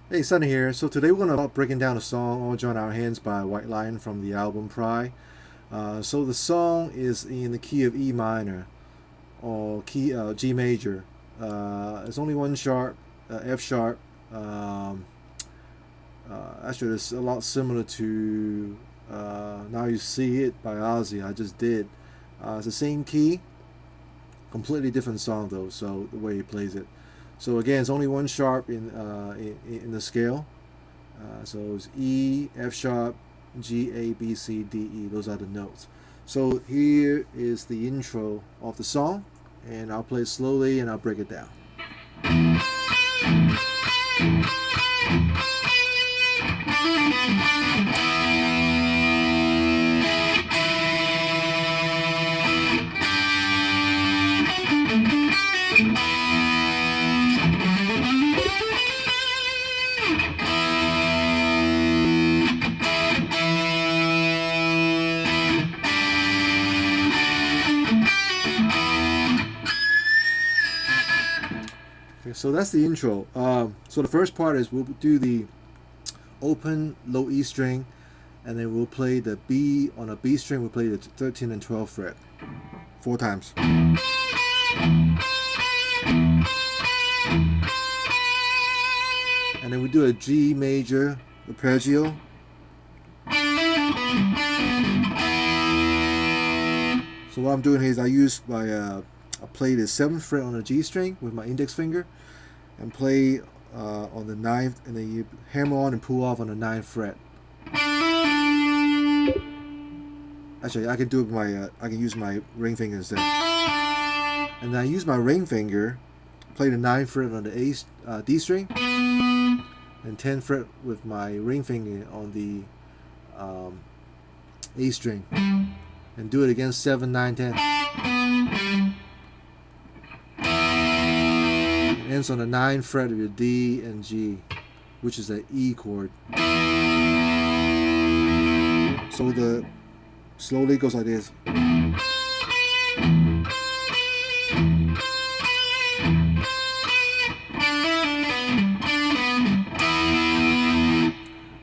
Hey, Sunny here. So today we're going to be breaking down a song, All Join Our Hands by White Lion from the album Pride. So the song is in the key of E minor or key G major. It's only one sharp, F sharp. Um, Actually, it's a lot similar to Now You See It by Ozzy. I just did. It's the same key, completely different song though. So the way he plays it. So again, it's only one sharp in the scale. So it's E, F sharp, G, A, B, C, D, E. Those are the notes. So here is the intro of the song, and I'll play it slowly and I'll break it down. Okay, so that's the intro. So the first part is we'll do the open low E string, and then we'll play the B on a B string. We'll play the 13 and 12 fret 4 times. And then we do a G major arpeggio. So what I'm doing here is I play the 7th fret on the G string with my index finger, and play on the 9th, and then you hammer on and pull off on the 9th fret. Actually, I can do it with my I can use my ring finger instead. And then I use my ring finger, play the 9th fret on the D string, and 10th fret with my ring finger on the A string, and do it again 7, 9, 10. It ends on the 9th fret of your D and G, which is the E chord. So the slowly goes like this. And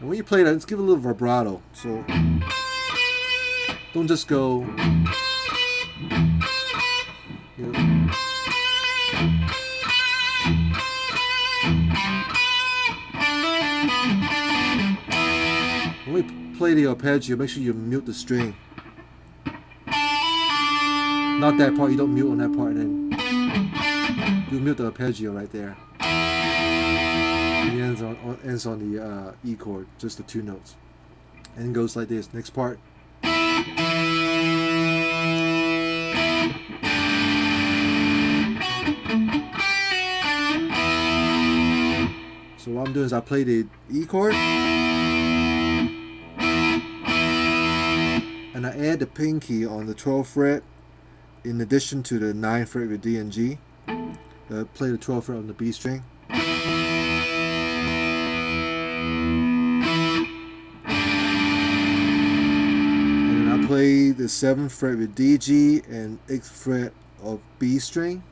when you play that, let's give it a little vibrato. So don't just go. You know, when we play the arpeggio, make sure you mute the string. Not that part, you don't mute on that part, and then you mute the arpeggio right there. It ends on the E chord, just the 2 notes. And it goes like this. Next part. So what I'm doing is I play the E chord, and I add the pinky on the 12th fret in addition to the 9th fret with D and G. Play the 12th fret on the B string. And then I play the 7th fret with D, G, and 8th fret of B string.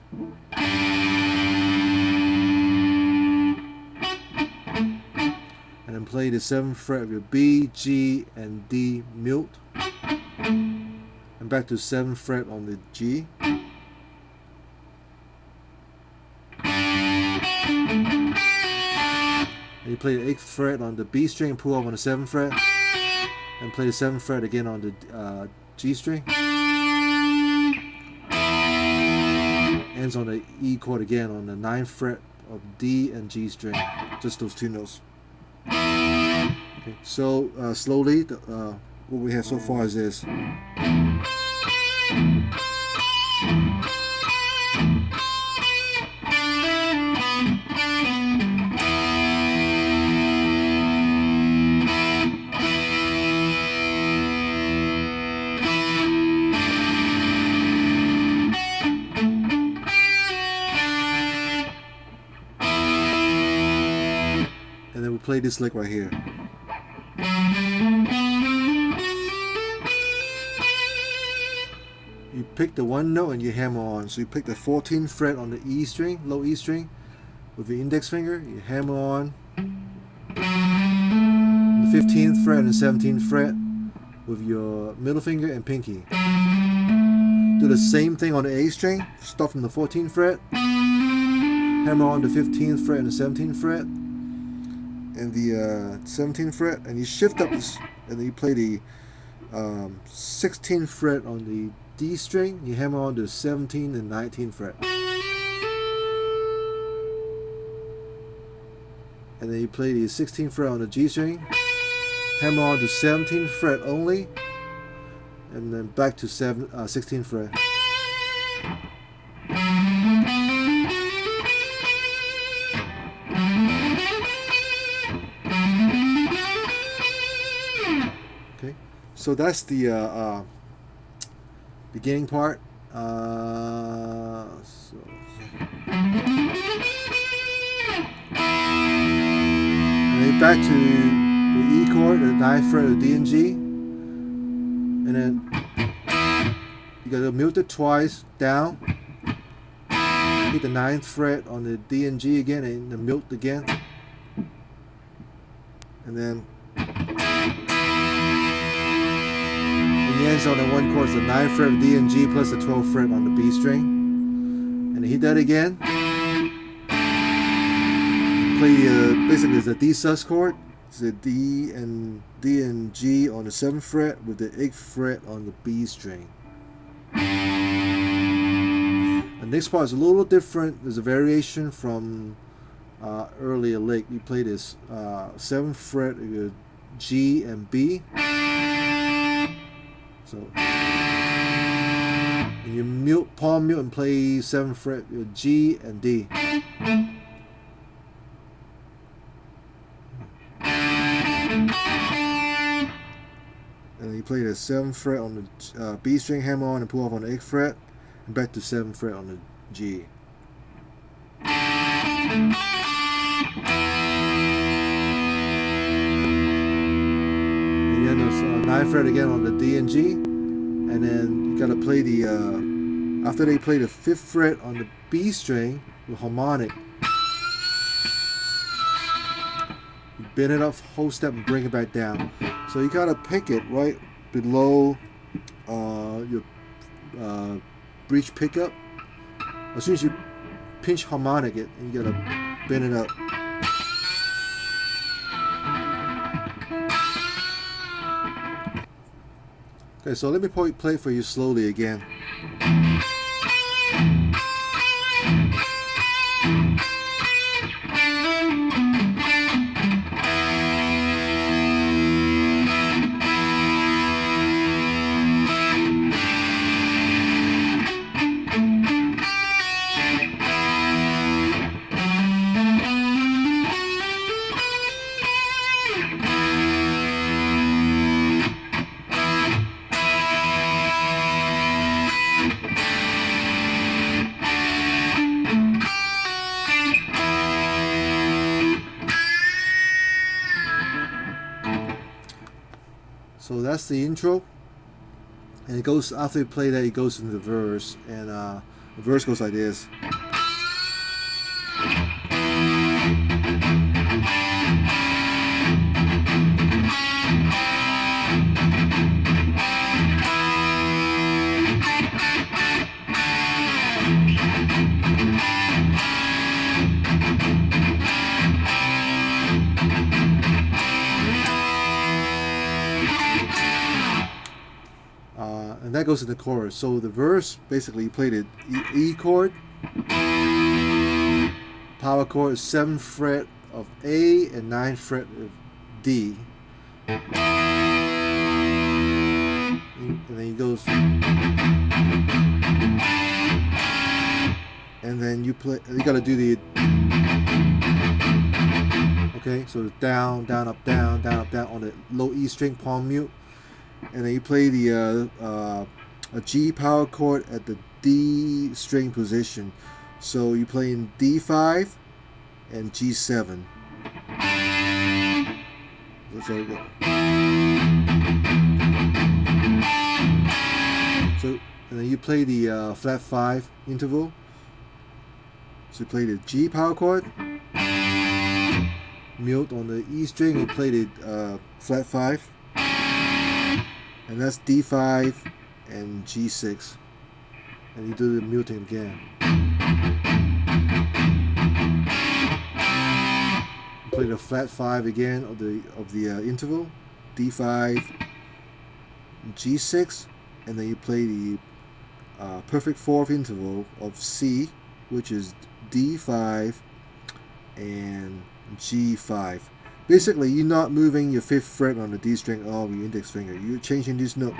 And then play the 7th fret with B, G, and D mute. And back to 7th fret on the G. And you play the 8th fret on the B string and pull off on the 7th fret. And play the 7th fret again on the G string. Ends on the E chord again on the 9th fret of D and G string. Just those 2 notes. Okay, so slowly, what we have so far is this. And then we play this lick right here. You pick the 1 note and you hammer on. So you pick the 14th fret on the E string, low E string, with the index finger. You hammer on, 15th fret and the 17th fret with your middle finger and pinky. Do the same thing on the A string. Start from the 14th fret, hammer on the 15th fret and the 17th fret, and the 17th fret, and you shift up this, and then you play the 16th fret on the D string. You hammer on the 17th and 19th fret, and then you play the 16th fret on the G string, hammer on the 17th fret only, and then back to 16th fret. Okay, so that's the beginning part. And then back to the E chord, the 9th fret of D and G, and then you gotta mute it twice down, hit the 9th fret on the D and G again, and the mute again, and then the ends on the one chord is the 9th fret of D and G plus the 12th fret on the B string, and then hit that again. Play basically it's a D sus chord. It's a D and G on the 7th fret with the 8th fret on the B string. The next part is a little different. There's a variation from earlier lick. You play this 7th fret of your G and B. So and you mute, palm mute, and play 7th fret your G and D. And then you play the 7th fret on the B string, hammer on and pull off on the 8th fret, and back to 7th fret on the G. And then there's 9th fret again on the D and G, and then you gotta play the after they play the 5th fret on the B string with harmonic. You bend it up whole step and bring it back down. So you gotta pick it right below your breech pickup. As soon as you pinch harmonic it, and you gotta bend it up. Okay, so let me play for you slowly again. So that's the intro, and it goes after you play that. It goes into the verse, and the verse goes like this. And that goes in the chorus. So the verse, basically you play the E chord, power chord, 7th fret of A and 9th fret of D, and then he goes, and then you gotta do the, okay, so down, down, up, down, down, up, down on the low E string, palm mute. And then you play the a G power chord at the D string position. So you play in D5 and G7. So and then you play the flat 5 interval. So you play the G power chord, mute on the E string. You play the flat 5, and that's D5 and G6, and you do the muting again. Play the flat 5 again of the interval, D5, G6, and then you play the perfect fourth interval of C, which is D5 and G5. Basically, you're not moving your 5th fret on the D string of your index finger. You're changing this note.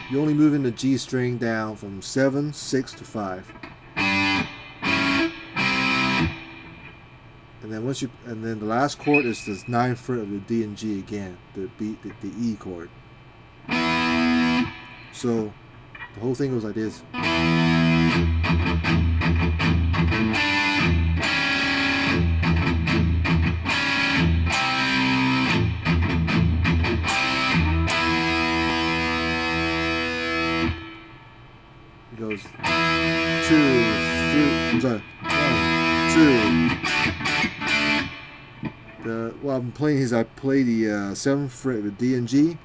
You're only moving the G string down from 7, 6 to 5. And then the last chord is this 9th fret of the D and G again, the E chord. So the whole thing goes like this. It goes 2, 3, I'm sorry, 1, 2. What I'm playing is I play the 7th fret with D and G.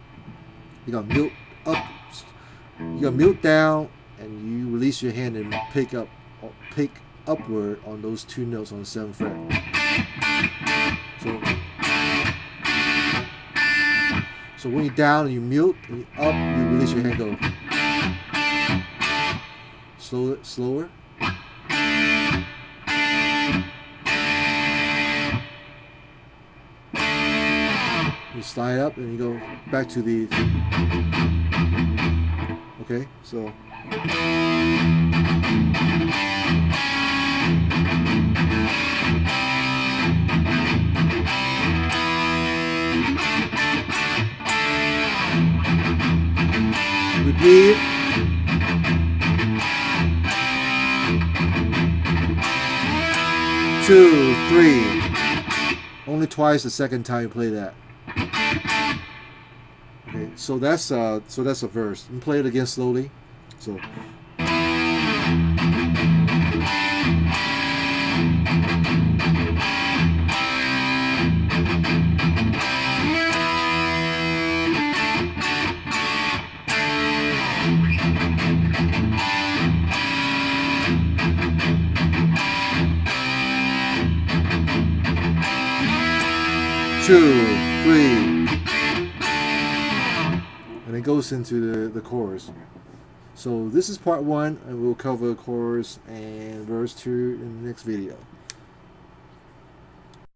You got mute up, you got mute down, and you release your hand and pick upward on those 2 notes on the 7th fret. So when you're down and you mute, and you up, you release your hand, go slower. You slide up and you go back to the, okay, so repeat. Two, 3. Only twice the second time you play that. Okay, so that's a verse. And play it again slowly. So. Two, 3, and it goes into the chorus. So this is part 1, and we'll cover chorus and verse 2 in the next video.